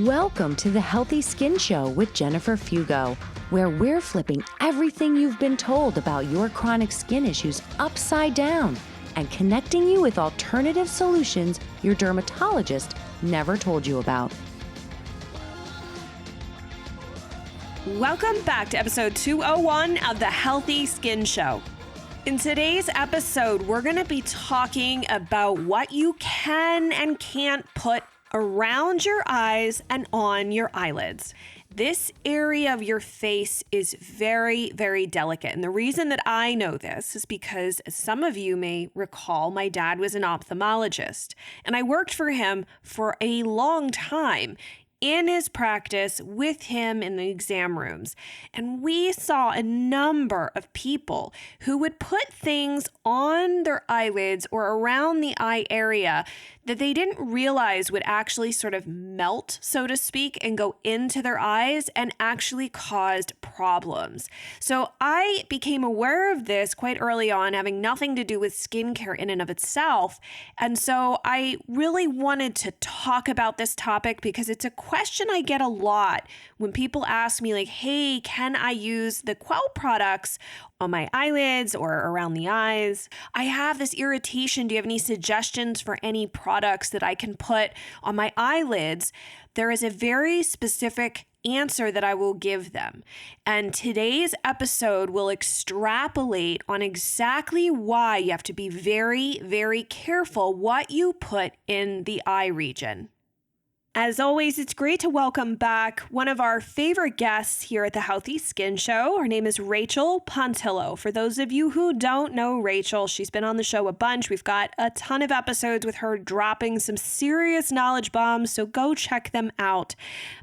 Welcome to the Healthy Skin Show with Jennifer Fugo, where we're flipping everything you've been told about your chronic skin issues upside down and connecting you with alternative solutions your dermatologist never told you about. Welcome back to episode 201 of the Healthy Skin Show. In today's episode, we're going to be talking about what you can and can't put around your eyes and on your eyelids. This area of your face is very, very delicate. And the reason that I know this is because, as some of you may recall, my dad was an ophthalmologist, and I worked for him for a long time in his practice with him in the exam rooms. And we saw a number of people who would put things on their eyelids or around the eye area that they didn't realize would actually sort of melt, so to speak, and go into their eyes and actually caused problems. So I became aware of this quite early on, having nothing to do with skincare in and of itself. And so I really wanted to talk about this topic because it's a question I get a lot when people ask me like, hey, can I use the Quell products on my eyelids or around the eyes? I have this irritation. Do you have any suggestions for any products that I can put on my eyelids? There is a very specific answer that I will give them. And today's episode will extrapolate on exactly why you have to be very, very careful what you put in the eye region. As always, it's great to welcome back one of our favorite guests here at the Healthy Skin Show. Her name is Rachael Pontillo. For those of you who don't know Rachael, she's been on the show a bunch. We've got a ton of episodes with her dropping some serious knowledge bombs, so go check them out.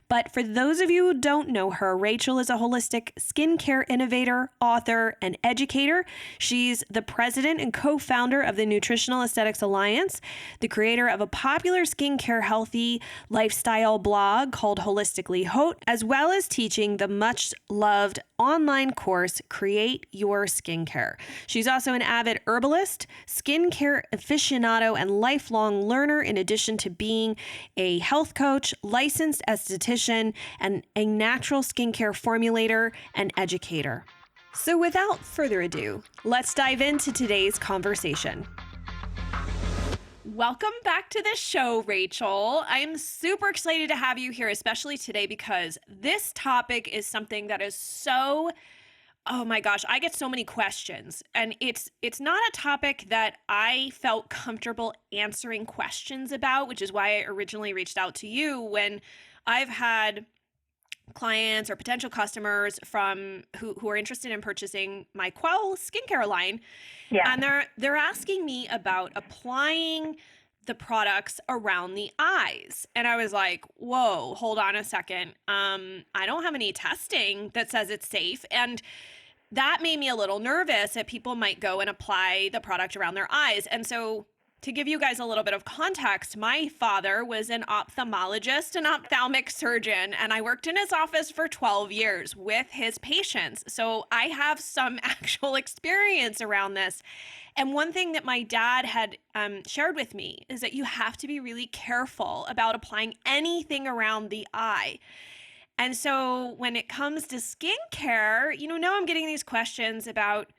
But for those of you who don't know her, Rachael is a holistic skincare innovator, author, and educator. She's the president and co-founder of the Nutritional Aesthetics Alliance, the creator of a popular skincare healthy lifestyle blog called Holistically Haute, as well as teaching the much-loved online course, Create Your Skincare. She's also an avid herbalist, skincare aficionado, and lifelong learner, in addition to being a health coach, licensed esthetician, and a natural skincare formulator and educator. So without further ado, let's dive into today's conversation. Welcome back to the show, Rachael. I'm super excited to have you here, especially today, because this topic is something that is so, oh my gosh, I get so many questions. And it's not a topic that I felt comfortable answering questions about, which is why I originally reached out to you when I've had clients or potential customers from who are interested in purchasing my Quell skincare line. Yeah. And they're asking me about applying the products around the eyes. And I was like, whoa, hold on a second. I don't have any testing that says it's safe. And that made me a little nervous that people might go and apply the product around their eyes. And so to give you guys a little bit of context, my father was an ophthalmologist, an ophthalmic surgeon, and I worked in his office for 12 years with his patients. So I have some actual experience around this. And one thing that my dad had shared with me is that you have to be really careful about applying anything around the eye. And so when it comes to skincare, now I'm getting these questions about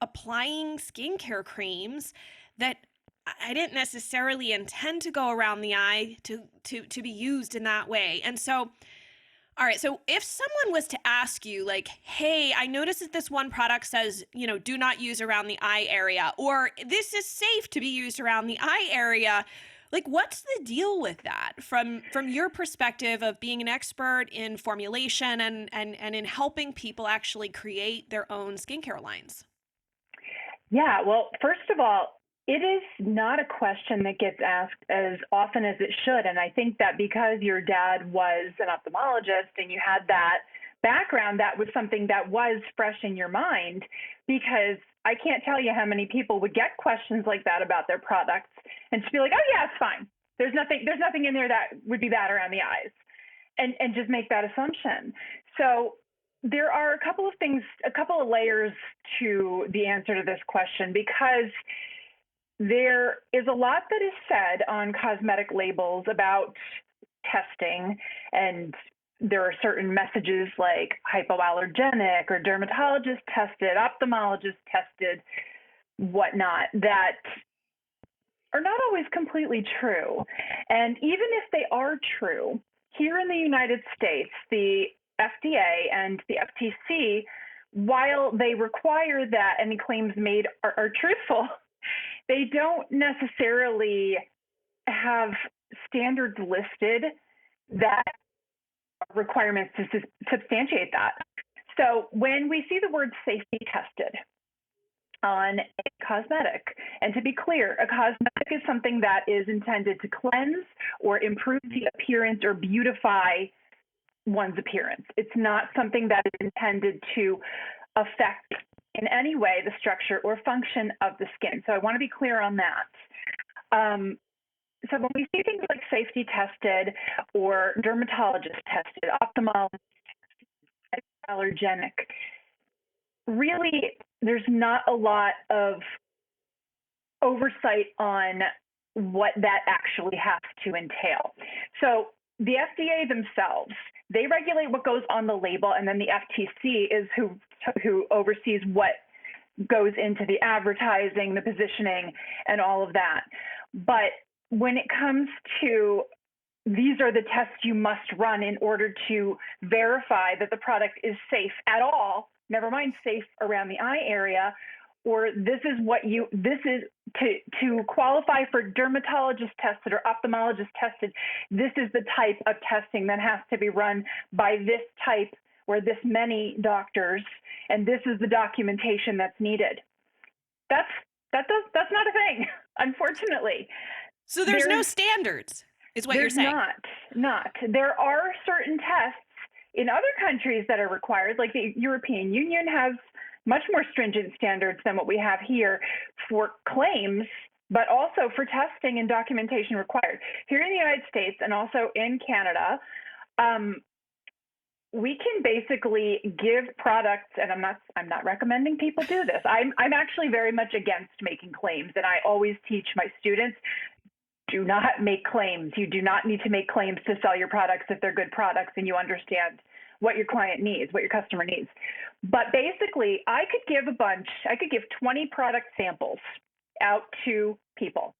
applying skincare creams that I didn't necessarily intend to go around the eye to be used in that way. And so, all right, so if someone was to ask you like, hey, I noticed that this one product says, do not use around the eye area, or this is safe to be used around the eye area, like what's the deal with that from your perspective of being an expert in formulation and in helping people actually create their own skincare lines? Yeah, well, first of all, it is not a question that gets asked as often as it should. And I think that because your dad was an ophthalmologist and you had that background, that was something that was fresh in your mind, because I can't tell you how many people would get questions like that about their products and just be like, oh yeah, it's fine. There's nothing in there that would be bad around the eyes, and just make that assumption. So there are a couple of layers to the answer to this question, because there is a lot that is said on cosmetic labels about testing, and there are certain messages like hypoallergenic or dermatologist tested, ophthalmologist tested, whatnot, that are not always completely true. And even if they are true, here in the United States, the FDA and the FTC, while they require that any claims made are truthful, they don't necessarily have standards listed that are requirements to substantiate that. So when we see the word safety tested on a cosmetic, and to be clear, a cosmetic is something that is intended to cleanse or improve the appearance or beautify one's appearance. It's not something that is intended to affect in any way the structure or function of the skin. So I want to be clear on that. So when we see things like safety tested or dermatologist tested, ophthalmologist tested, allergenic, really there's not a lot of oversight on what that actually has to entail. So the FDA themselves, they regulate what goes on the label, and then the FTC is who oversees what goes into the advertising, the positioning, and all of that. But when it comes to these are the tests you must run in order to verify that the product is safe at all, never mind safe around the eye area, or this is to qualify for dermatologist tested or ophthalmologist tested, this is the type of testing that has to be run by this type or this many doctors, and this is the documentation that's needed. That's not a thing, unfortunately. So there's no standards, is what you're saying. Not. There are certain tests in other countries that are required, like the European Union has much more stringent standards than what we have here for claims, but also for testing and documentation required. Here in the United States and also in Canada, we can basically give products, and I'm not recommending people do this. I'm actually very much against making claims, and I always teach my students, do not make claims. You do not need to make claims to sell your products if they're good products and you understand what your client needs, what your customer needs. But basically, I could give 20 product samples out to people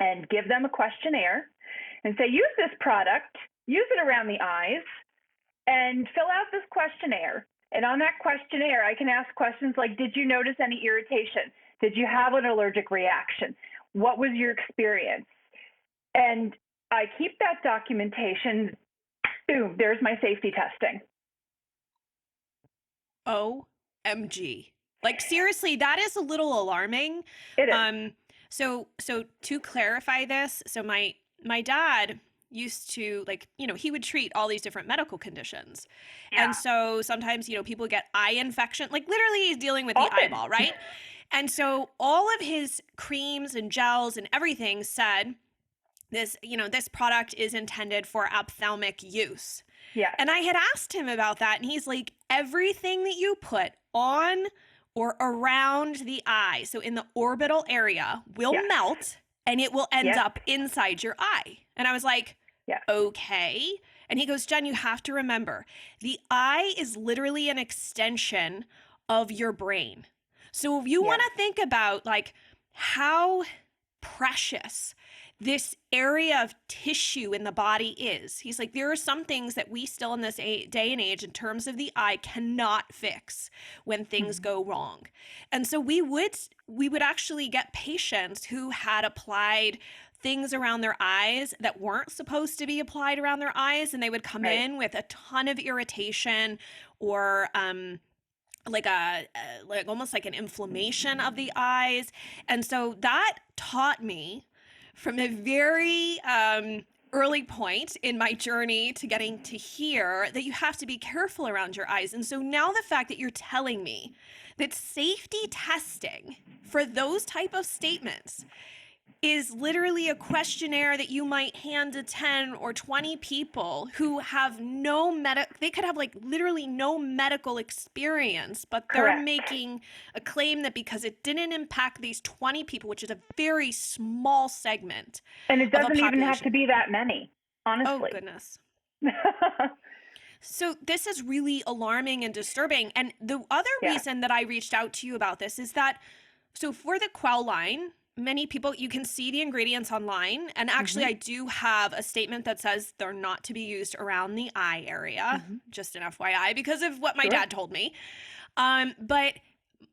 and give them a questionnaire and say, use this product, use it around the eyes, and fill out this questionnaire. And on that questionnaire, I can ask questions like, did you notice any irritation? Did you have an allergic reaction? What was your experience? And I keep that documentation. Boom, there's my safety testing. OMG. Like, seriously, that is a little alarming. It is. So to clarify this, so my dad used to, like, he would treat all these different medical conditions. Yeah. And so sometimes, people get eye infection, like literally he's dealing with the eyeball, right? And so all of his creams and gels and everything said this, this product is intended for ophthalmic use. Yeah. And I had asked him about that, and he's like, everything that you put on or around the eye, so in the orbital area, will melt and it will end up inside your eye. And I was like, okay. And he goes, Jen, you have to remember, the eye is literally an extension of your brain. So if you want to think about like how precious this area of tissue in the body is, he's like, there are some things that we still in this day and age in terms of the eye cannot fix when things go wrong. And so we would actually get patients who had applied things around their eyes that weren't supposed to be applied around their eyes, and they would come in with a ton of irritation or like almost like an inflammation of the eyes. And so that taught me from a very early point in my journey to getting to here that you have to be careful around your eyes. And so now the fact that you're telling me that safety testing for those type of statements is literally a questionnaire that you might hand to 10 or 20 people who have they could have like literally no medical experience, but they're making a claim that because it didn't impact these 20 people, which is a very small segment. And it doesn't even have to be that many. honestly. Oh, goodness. So this is really alarming and disturbing. And the other Yeah. reason that I reached out to you about this is that, so for the Quell line, many people, you can see the ingredients online. And actually, I do have a statement that says they're not to be used around the eye area, just an FYI, because of what my Sure. dad told me. But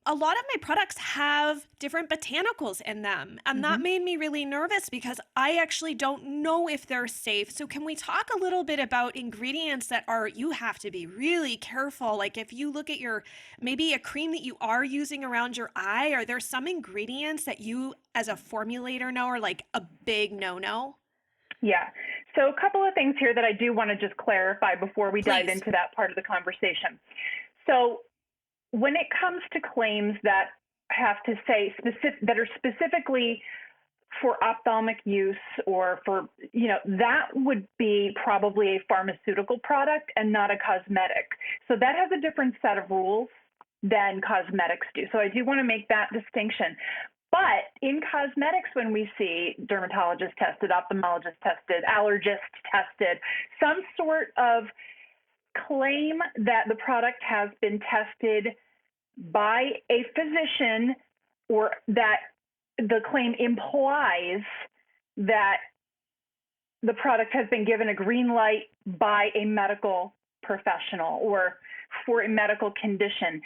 a lot of my products have different botanicals in them. And that made me really nervous because I actually don't know if they're safe. So can we talk a little bit about ingredients that you have to be really careful? Like if you look at maybe a cream that you are using around your eye, are there some ingredients that you as a formulator know are like a big no-no? Yeah. So a couple of things here that I do want to just clarify before we dive into that part of the conversation. So when it comes to claims that have to say that are specifically for ophthalmic use or for, that would be probably a pharmaceutical product and not a cosmetic. So that has a different set of rules than cosmetics do. So I do want to make that distinction. But in cosmetics, when we see dermatologist tested, ophthalmologist tested, allergist tested, some sort of claim that the product has been tested by a physician or that the claim implies that the product has been given a green light by a medical professional or for a medical condition,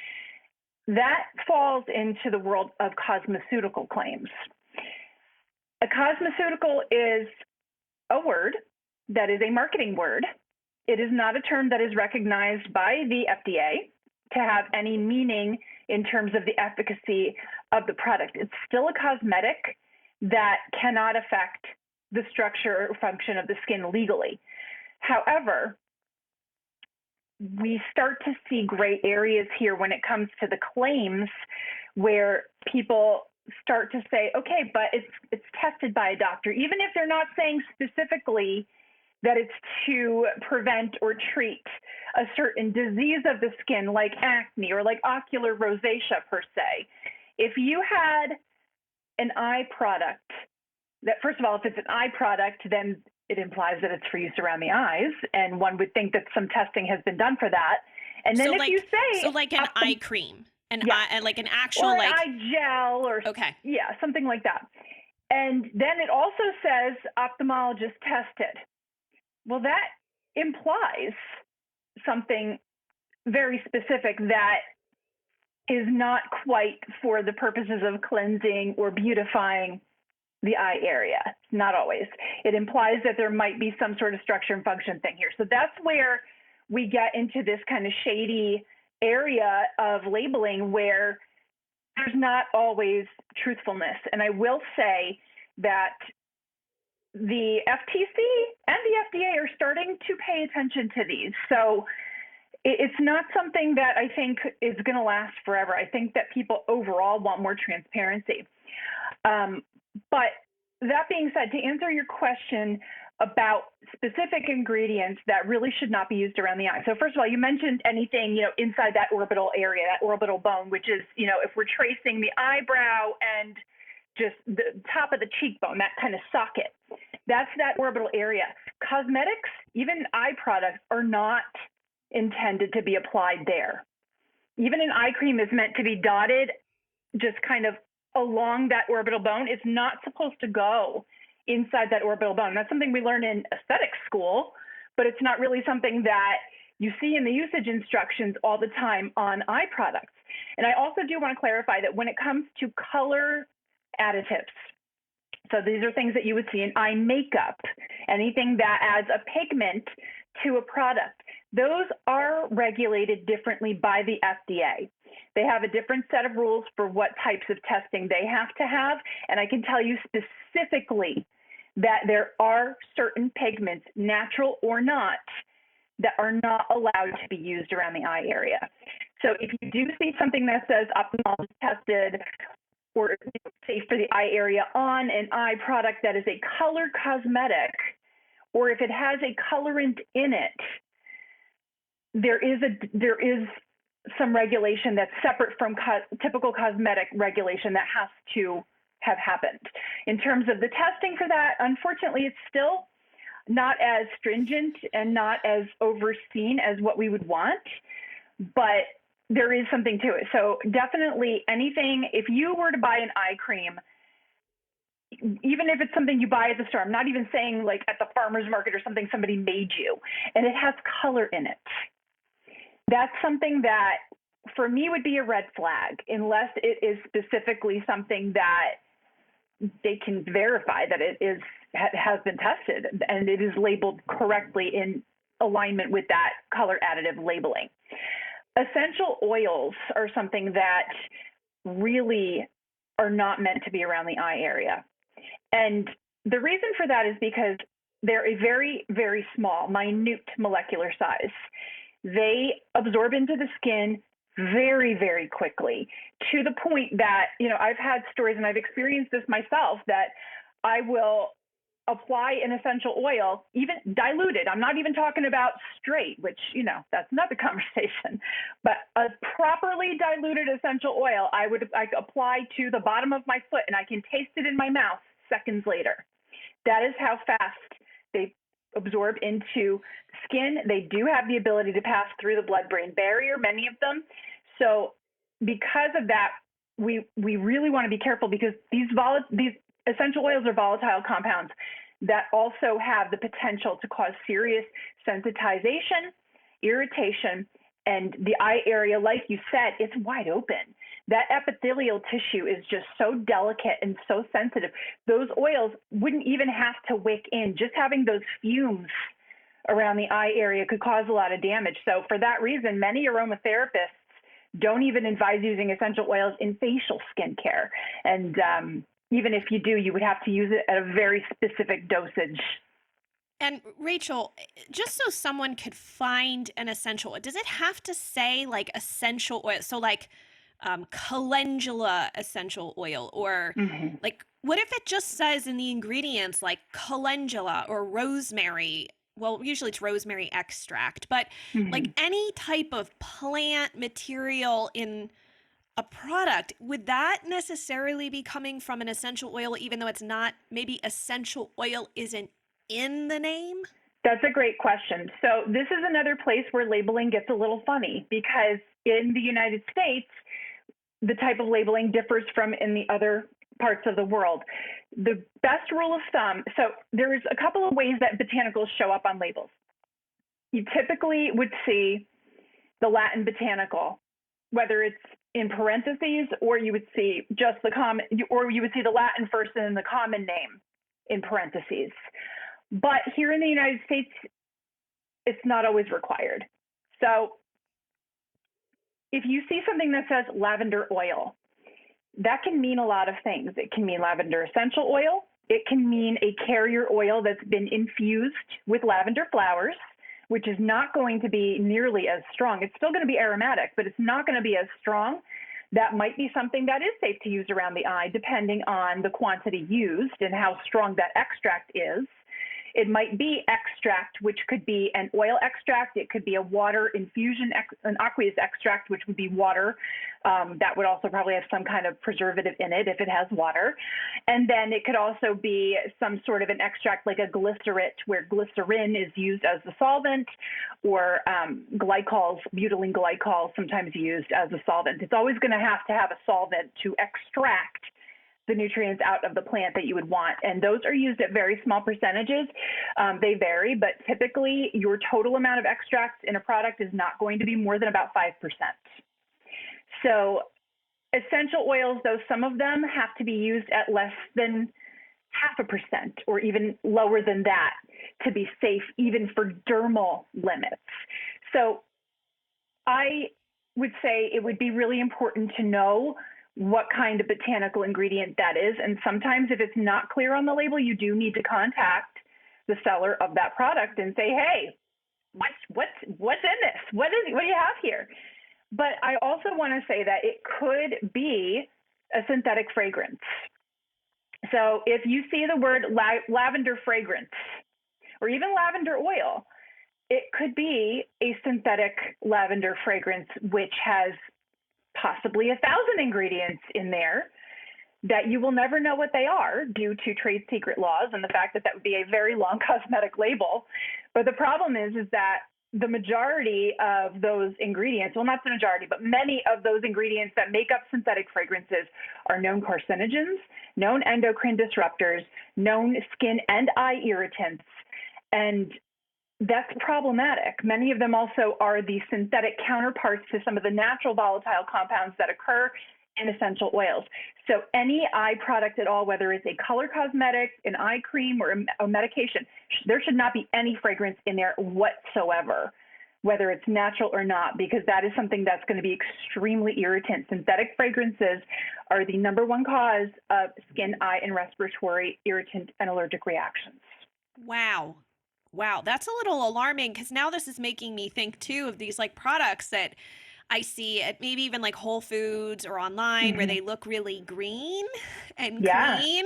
that falls into the world of cosmeceutical claims. A cosmeceutical is a word that is a marketing word. It is not a term that is recognized by the FDA to have any meaning in terms of the efficacy of the product. It's still a cosmetic that cannot affect the structure or function of the skin legally. However, we start to see gray areas here when it comes to the claims where people start to say, okay, but it's tested by a doctor, even if they're not saying specifically that it's to prevent or treat a certain disease of the skin like acne or like ocular rosacea per se. If you had an eye product that, first of all, if it's an eye product, then it implies that it's for use around the eyes. And one would think that some testing has been done for that. And then you say... So like an eye cream, like an actual... Or an eye gel or... Okay. Yeah, something like that. And then it also says ophthalmologist tested. Well, that implies something very specific that is not quite for the purposes of cleansing or beautifying the eye area. Not always. It implies that there might be some sort of structure and function thing here. So that's where we get into this kind of shady area of labeling where there's not always truthfulness. And I will say that the FTC and the FDA are starting to pay attention to these. So it's not something that I think is going to last forever. I think that people overall want more transparency. But that being said, to answer your question about specific ingredients that really should not be used around the eye. So first of all, you mentioned anything, inside that orbital area, that orbital bone, which is, if we're tracing the eyebrow and just the top of the cheekbone, that kind of socket, that's that orbital area. Cosmetics, even eye products, are not intended to be applied there. Even an eye cream is meant to be dotted just kind of along that orbital bone. It's not supposed to go inside that orbital bone. That's something we learn in aesthetics school, but it's not really something that you see in the usage instructions all the time on eye products. And I also do want to clarify that when it comes to color additives, so these are things that you would see in eye makeup, anything that adds a pigment to a product, those are regulated differently by the FDA. They have a different set of rules for what types of testing they have to have. And I can tell you specifically that there are certain pigments, natural or not, that are not allowed to be used around the eye area. So if you do see something that says ophthalmologist tested or safe for the eye area on an eye product that is a color cosmetic, or if it has a colorant in it, there is some regulation that's separate from typical cosmetic regulation that has to have happened. In terms of the testing for that, unfortunately, it's still not as stringent and not as overseen as what we would want, but there is something to it. So definitely anything, if you were to buy an eye cream, even if it's something you buy at the store, I'm not even saying like at the farmer's market or something somebody made you, and it has color in it, that's something that for me would be a red flag, unless it is specifically something that they can verify that it has been tested and it is labeled correctly in alignment with that color additive labeling. Essential oils are something that really are not meant to be around the eye area. And the reason for that is because they're a very, very small, minute molecular size. They absorb into the skin very, very quickly, to the point that, I've had stories, and I've experienced this myself, that I will apply an essential oil, even diluted. I'm not even talking about straight, which, that's another conversation, but a properly diluted essential oil, I apply to the bottom of my foot, and I can taste it in my mouth seconds later. That is how fast they absorb into skin. They do have the ability to pass through the blood-brain barrier, many of them. So because of that, we really want to be careful, because these essential oils are volatile compounds that also have the potential to cause serious sensitization, irritation, and the eye area, like you said, it's wide open. That epithelial tissue is just so delicate and so sensitive. Those oils wouldn't even have to wick in. Just having those fumes around the eye area could cause a lot of damage. So for that reason, many aromatherapists don't even advise using essential oils in facial skincare. And even if you do, you would have to use it at a very specific dosage. And Rachael, just so someone could find an essential oil, does it have to say like essential oil? So like calendula essential oil, or like, what if it just says in the ingredients like calendula or rosemary? Well, usually it's rosemary extract, but like any type of plant material in a product, would that necessarily be coming from an essential oil, even though it's not, maybe essential oil isn't in the name? That's a great question. So this is another place where labeling gets a little funny, because in the United States, the type of labeling differs from in the other parts of the world. The best rule of thumb, so there's a couple of ways that botanicals show up on labels. You typically would see the Latin botanical, whether it's in parentheses, or you would see just the common, or you would see the Latin first and then the common name in parentheses. But here in the United States, it's not always required. So if you see something that says lavender oil, that can mean a lot of things. It can mean lavender essential oil. It can mean a carrier oil that's been infused with lavender flowers, which is not going to be nearly as strong. It's still going to be aromatic, but it's not going to be as strong. That might be something that is safe to use around the eye, depending on the quantity used and how strong that extract is. It might be extract, which could be an oil extract. It could be a water infusion, an aqueous extract, which would be water. That would also probably have some kind of preservative in it if it has water. And then it could also be some sort of an extract like a glycerit, where glycerin is used as the solvent, or glycols, butylene glycol, sometimes used as a solvent. It's always going to have a solvent to extract the nutrients out of the plant that you would want. And those are used at very small percentages. They vary, but typically your total amount of extracts in a product is not going to be more than about 5%. So essential oils, though, some of them have to be used at less than 0.5% or even lower than that to be safe, even for dermal limits. So I would say it would be really important to know what kind of botanical ingredient that is. And sometimes if it's not clear on the label, you do need to contact the seller of that product and say, hey, what's in this? What do you have here? But I also want to say that it could be a synthetic fragrance. So if you see the word lavender fragrance or even lavender oil, it could be a synthetic lavender fragrance, which has possibly 1,000 ingredients in there that you will never know what they are due to trade secret laws and the fact that that would be a very long cosmetic label. But the problem is that the majority of those ingredients, well, not the majority, but many of those ingredients that make up synthetic fragrances are known carcinogens, known endocrine disruptors, known skin and eye irritants. And that's problematic. Many of them also are the synthetic counterparts to some of the natural volatile compounds that occur in essential oils. So any eye product at all, whether it's a color cosmetic, an eye cream, or a medication, there should not be any fragrance in there whatsoever, whether it's natural or not, because that is something that's going to be extremely irritant. Synthetic fragrances are the #1 cause of skin, eye, and respiratory irritant and allergic reactions. Wow. Wow, that's a little alarming, because now this is making me think too of these like products that I see at maybe even like Whole Foods or online where they look really green and clean.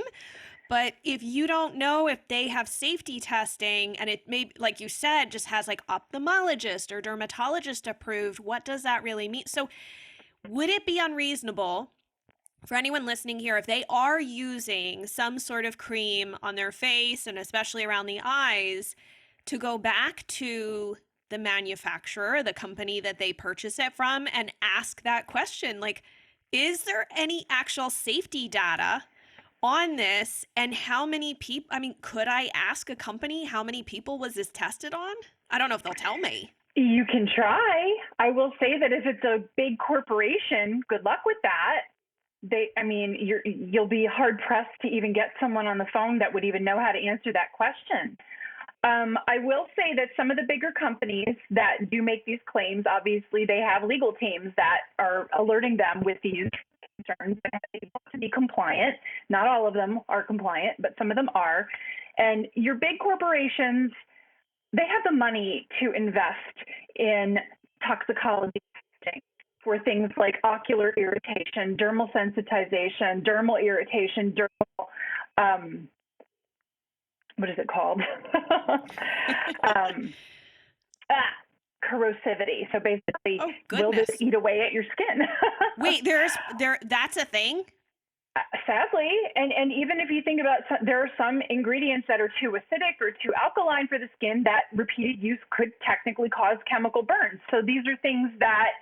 But if you don't know if they have safety testing, and it may, like you said, just has like ophthalmologist or dermatologist approved, what does that really mean? So would it be unreasonable for anyone listening here, if they are using some sort of cream on their face and especially around the eyes, to go back to the manufacturer, the company that they purchase it from, and ask that question? Like, is there any actual safety data on this? And how many people, I mean, could I ask a company how many people was this tested on? I don't know if they'll tell me. You can try. I will say that if it's a big corporation, good luck with that. You'll be hard pressed to even get someone on the phone that would even know how to answer that question. I will say that some of the bigger companies that do make these claims, obviously they have legal teams that are alerting them with these concerns and they want to be compliant. Not all of them are compliant, but some of them are. And your big corporations, they have the money to invest in toxicology testing for things like ocular irritation, dermal sensitization, dermal irritation, what is it called? Corrosivity. So basically, will this eat away at your skin? Wait, that's a thing? Sadly, and even if you think about, there are some ingredients that are too acidic or too alkaline for the skin that repeated use could technically cause chemical burns. So these are things that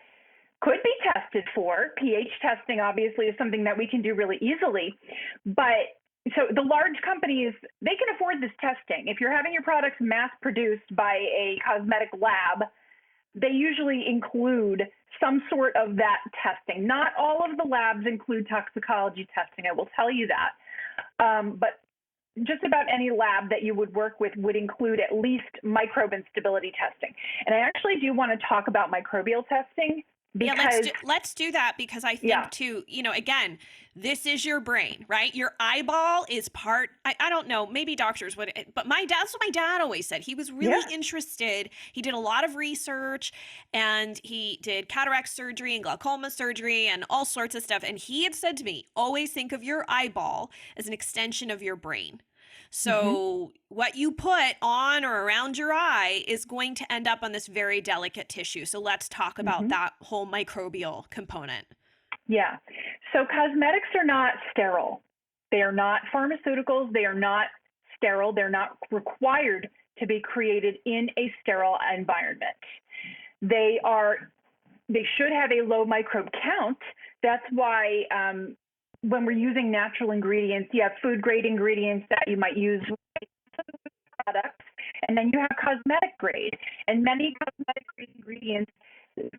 could be tested for. pH testing obviously is something that we can do really easily, but so the large companies, they can afford this testing. If you're having your products mass produced by a cosmetic lab, they usually include some sort of that testing. Not all of the labs include toxicology testing, I will tell you that. But just about any lab that you would work with would include at least microbe and stability testing. And I actually do want to talk about microbial testing. Let's do that, because I think too, again, this is your brain, right? Your eyeball is part, I don't know, maybe doctors would, but that's what my dad always said. He was really interested. He did a lot of research, and he did cataract surgery and glaucoma surgery and all sorts of stuff. And he had said to me, always think of your eyeball as an extension of your brain. So what you put on or around your eye is going to end up on this very delicate tissue. So let's talk about that whole microbial component. Yeah. So cosmetics are not sterile. They are not pharmaceuticals. They are not sterile. They're not required to be created in a sterile environment. They should have a low microbe count. That's why when we're using natural ingredients, you have food grade ingredients that you might use with products, and then you have cosmetic grade. And many cosmetic grade ingredients,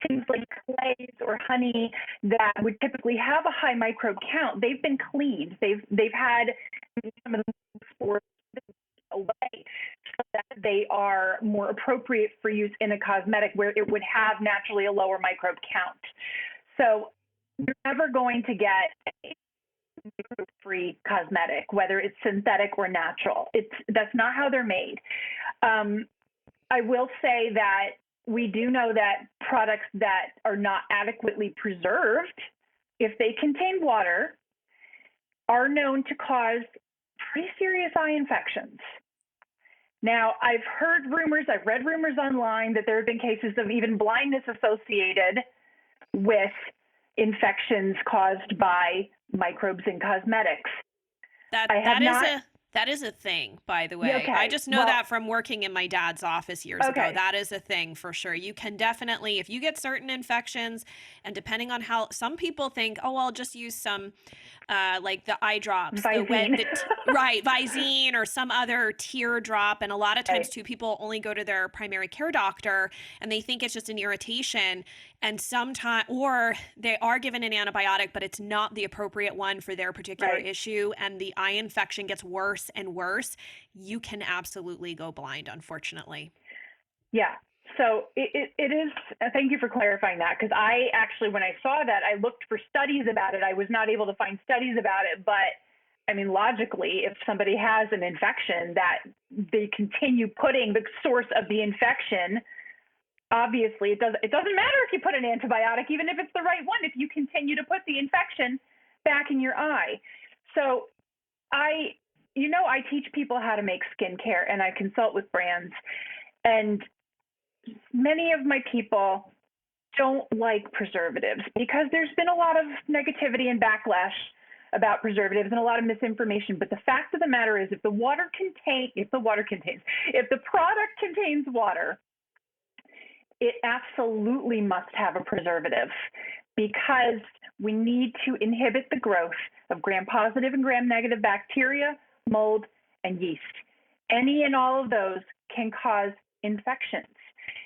things like clays or honey that would typically have a high microbe count, they've been cleaned. They've had some of the spores away so that they are more appropriate for use in a cosmetic where it would have naturally a lower microbe count. So you're never going to get a microbe-free cosmetic, whether it's synthetic or natural. That's not how they're made. I will say that we do know that products that are not adequately preserved, if they contain water, are known to cause pretty serious eye infections. Now, I've read rumors online that there have been cases of even blindness associated with infections caused by microbes in cosmetics. That is a thing, by the way. Okay. I just know that from working in my dad's office years ago. That is a thing for sure. You can definitely, if you get certain infections, and depending on how, some people think, oh, I'll just use some, like the eye drops, Visine. right, Visine or some other tear drop. And a lot of times too, people only go to their primary care doctor and they think it's just an irritation. And sometimes, or they are given an antibiotic, but it's not the appropriate one for their particular issue. And the eye infection gets worse and worse. You can absolutely go blind, unfortunately. Yeah. So it is, thank you for clarifying that, because I actually, when I saw that, I looked for studies about it. I was not able to find studies about it, but I mean, logically, if somebody has an infection that they continue putting the source of the infection, obviously it doesn't matter if you put an antibiotic, even if it's the right one, if you continue to put the infection back in your eye. So I teach people how to make skincare, and I consult with brands, and many of my people don't like preservatives because there's been a lot of negativity and backlash about preservatives and a lot of misinformation. But the fact of the matter is, if the product contains water, it absolutely must have a preservative, because we need to inhibit the growth of gram-positive and gram-negative bacteria, mold, and yeast. Any and all of those can cause infections.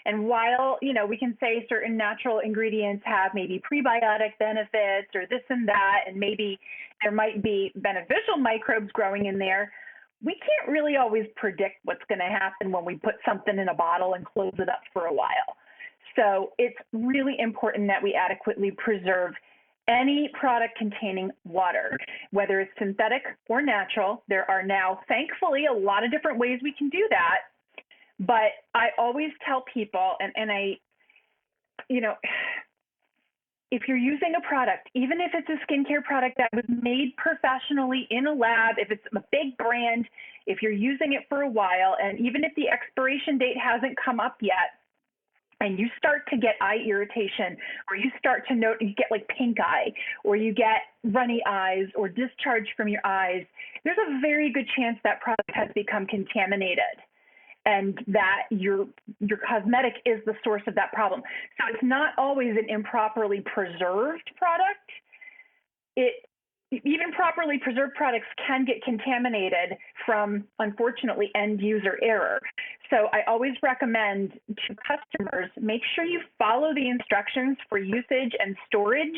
And while, we can say certain natural ingredients have maybe prebiotic benefits or this and that, and maybe there might be beneficial microbes growing in there, we can't really always predict what's going to happen when we put something in a bottle and close it up for a while. So it's really important that we adequately preserve any product containing water, whether it's synthetic or natural. There are now, thankfully, a lot of different ways we can do that. But I always tell people, and I, if you're using a product, even if it's a skincare product that was made professionally in a lab, if it's a big brand, if you're using it for a while, and even if the expiration date hasn't come up yet, and you start to get eye irritation, or you start to note, you get like pink eye, or you get runny eyes or discharge from your eyes, there's a very good chance that product has become contaminated, and that your cosmetic is the source of that problem. So it's not always an improperly preserved product. Even properly preserved products can get contaminated from, unfortunately, end user error. So I always recommend to customers, make sure you follow the instructions for usage and storage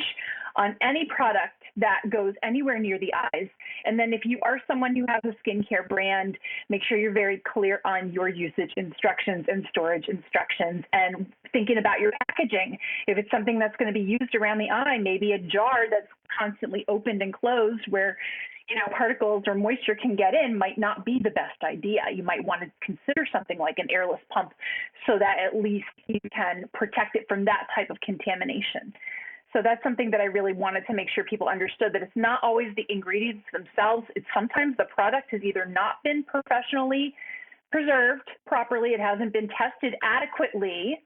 on any product that goes anywhere near the eyes. And then if you are someone who has a skincare brand, make sure you're very clear on your usage instructions and storage instructions, and thinking about your packaging. If it's something that's going to be used around the eye, maybe a jar that's constantly opened and closed where particles or moisture can get in might not be the best idea. You might want to consider something like an airless pump so that at least you can protect it from that type of contamination. So that's something that I really wanted to make sure people understood, that it's not always the ingredients themselves. It's sometimes the product has either not been professionally preserved properly, it hasn't been tested adequately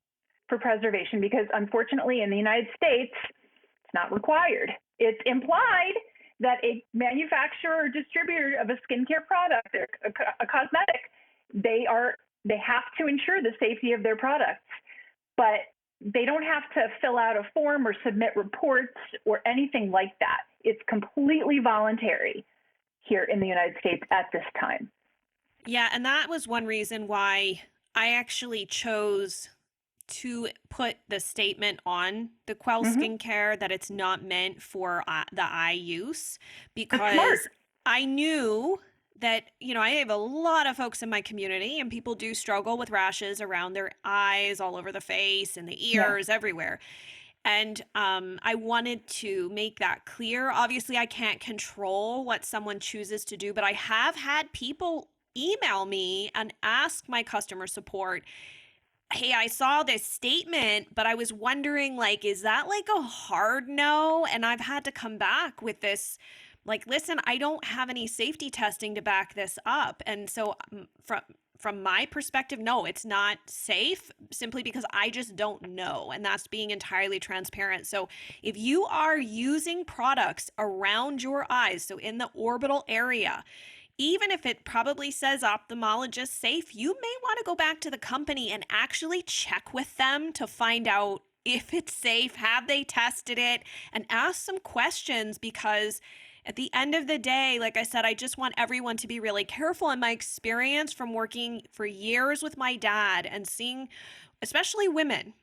for preservation, because unfortunately in the United States, it's not required. It's implied that a manufacturer or distributor of a skincare product, or a cosmetic, they have to ensure the safety of their products, but they don't have to fill out a form or submit reports or anything like that. It's completely voluntary here in the United States at this time. Yeah, and that was one reason why I actually chose to put the statement on the Quell skincare that it's not meant for the eye use, because I knew that, I have a lot of folks in my community, and people do struggle with rashes around their eyes, all over the face and the ears, everywhere. And I wanted to make that clear. Obviously, I can't control what someone chooses to do, but I have had people email me and ask my customer support, hey, I saw this statement, but I was wondering, is that like a hard no? And I've had to come back with this, listen, I don't have any safety testing to back this up. And so from my perspective, no, it's not safe, simply because I just don't know. And that's being entirely transparent. So if you are using products around your eyes, so in the orbital area, even if it probably says ophthalmologist safe, you may want to go back to the company and actually check with them to find out if it's safe, have they tested it, and ask some questions, because at the end of the day, like I said, I just want everyone to be really careful. And my experience from working for years with my dad and seeing, especially women,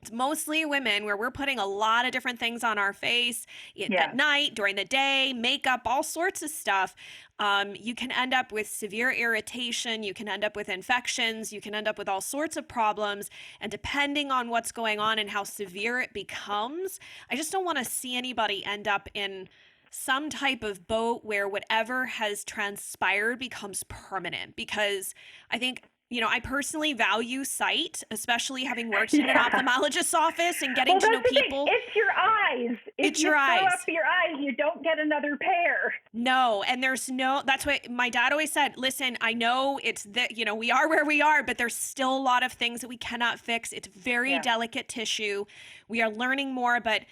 it's mostly women, where we're putting a lot of different things on our face at night, during the day, makeup, all sorts of stuff. You can end up with severe irritation. You can end up with infections. You can end up with all sorts of problems. And depending on what's going on and how severe it becomes, I just don't want to see anybody end up in some type of boat where whatever has transpired becomes permanent. Because I think, I personally value sight, especially having worked in an ophthalmologist's office and getting to know people. It's your eyes. It's your eyes. If you throw up your eyes, you don't get another pair. No, and that's what my dad always said. Listen, I know we are where we are, but there's still a lot of things that we cannot fix. It's very delicate tissue. We are learning more, but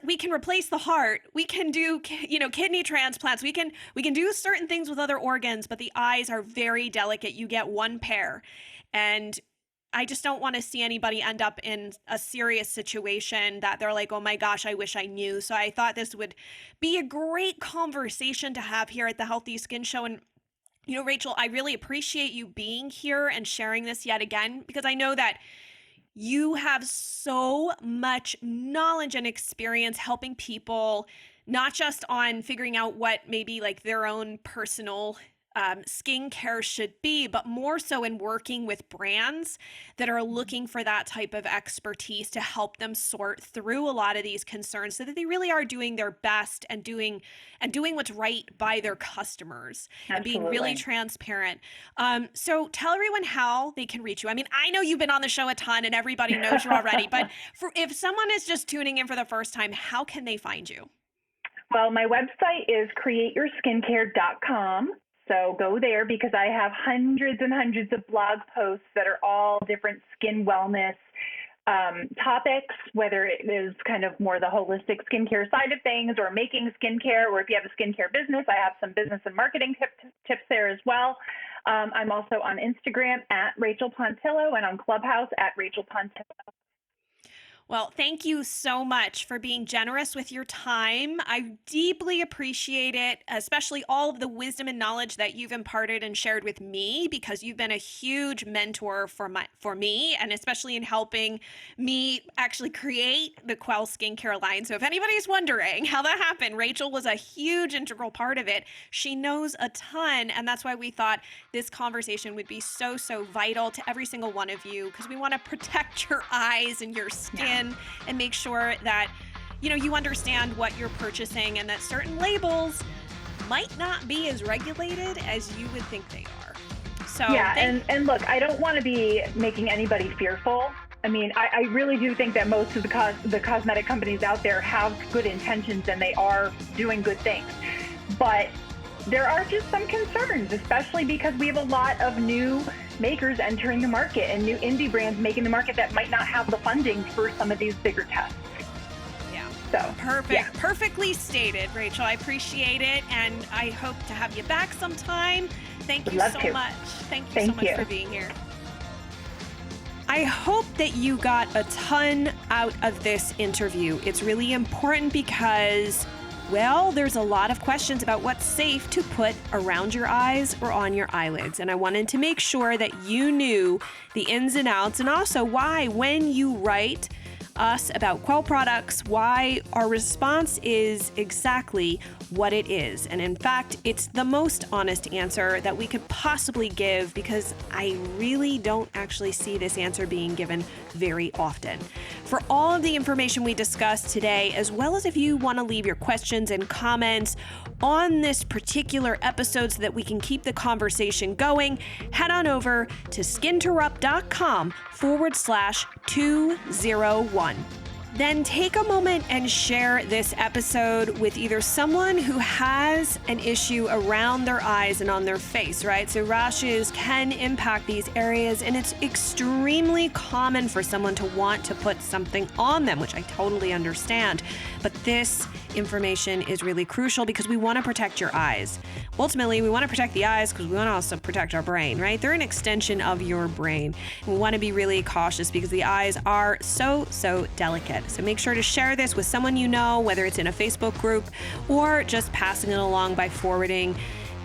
we can replace the heart. We can do, kidney transplants. We can do certain things with other organs, but the eyes are very delicate. You get one pair. And I just don't want to see anybody end up in a serious situation that they're like, oh my gosh, I wish I knew. So I thought this would be a great conversation to have here at the Healthy Skin Show. And Rachael, I really appreciate you being here and sharing this yet again, because I know that you have so much knowledge and experience helping people, not just on figuring out what maybe like their own personal skincare should be, but more so in working with brands that are looking for that type of expertise to help them sort through a lot of these concerns, so that they really are doing their best and doing what's right by their customers. Absolutely. And being really transparent. So tell everyone how they can reach you. I mean, I know you've been on the show a ton and everybody knows you already, but if someone is just tuning in for the first time, how can they find you? Well, my website is createyourskincare.com. So go there, because I have hundreds and hundreds of blog posts that are all different skin wellness topics, whether it is kind of more the holistic skincare side of things, or making skincare, or if you have a skincare business, I have some business and marketing tips there as well. I'm also on Instagram at Rachael Pontillo, and on Clubhouse at Rachael Pontillo. Well, thank you so much for being generous with your time. I deeply appreciate it, especially all of the wisdom and knowledge that you've imparted and shared with me, because you've been a huge mentor for me, and especially in helping me actually create the Quell Skincare Alliance. So if anybody's wondering how that happened, Rachael was a huge integral part of it. She knows a ton, and that's why we thought this conversation would be so, so vital to every single one of you, because we want to protect your eyes and your skin. And make sure that you understand what you're purchasing, and that certain labels might not be as regulated as you would think they are. So and look, I don't want to be making anybody fearful. I mean, I really do think that most of the cosmetic companies out there have good intentions, and they are doing good things. But there are just some concerns, especially because we have a lot of new makers entering the market and new indie brands making the market that might not have the funding for some of these bigger tests. Yeah. So perfect. Yeah. Perfectly stated, Rachael. I appreciate it, and I hope to have you back sometime. Thank you so much. Thank you so much for being here. I hope that you got a ton out of this interview. It's really important because, well, there's a lot of questions about what's safe to put around your eyes or on your eyelids. And I wanted to make sure that you knew the ins and outs, and also why, when you write us about Quell products, why our response is exactly what it is. And in fact, it's the most honest answer that we could possibly give, because I really don't actually see this answer being given very often. For all of the information we discussed today, as well as if you want to leave your questions and comments on this particular episode so that we can keep the conversation going, head on over to skinterrupt.com/201. then take a moment and share this episode with either someone who has an issue around their eyes and on their face, right? So rashes can impact these areas, and it's extremely common for someone to want to put something on them, which I totally understand. But this information is really crucial because we want to protect your eyes. Ultimately, we want to protect the eyes because we want to also protect our brain, right? They're an extension of your brain. We want to be really cautious because the eyes are so delicate. So make sure to share this with someone you know, whether it's in a Facebook group or just passing it along by forwarding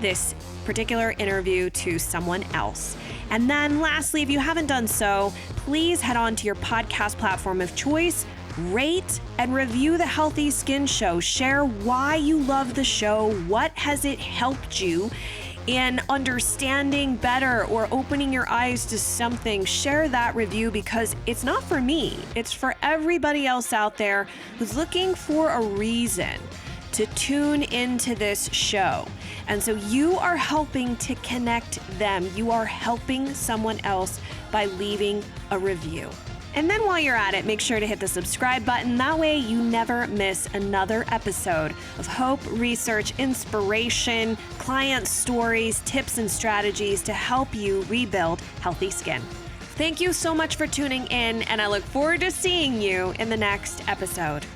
this particular interview to someone else. And then lastly, if you haven't done so, please head on to your podcast platform of choice, rate and review the Healthy Skin Show. Share why you love the show. What has it helped you in understanding better or opening your eyes to something? Share that review because it's not for me. It's for everybody else out there who's looking for a reason to tune into this show. And so you are helping to connect them. You are helping someone else by leaving a review. And then while you're at it, make sure to hit the subscribe button. That way you never miss another episode of hope, research, inspiration, client stories, tips, and strategies to help you rebuild healthy skin. Thank you so much for tuning in, and I look forward to seeing you in the next episode.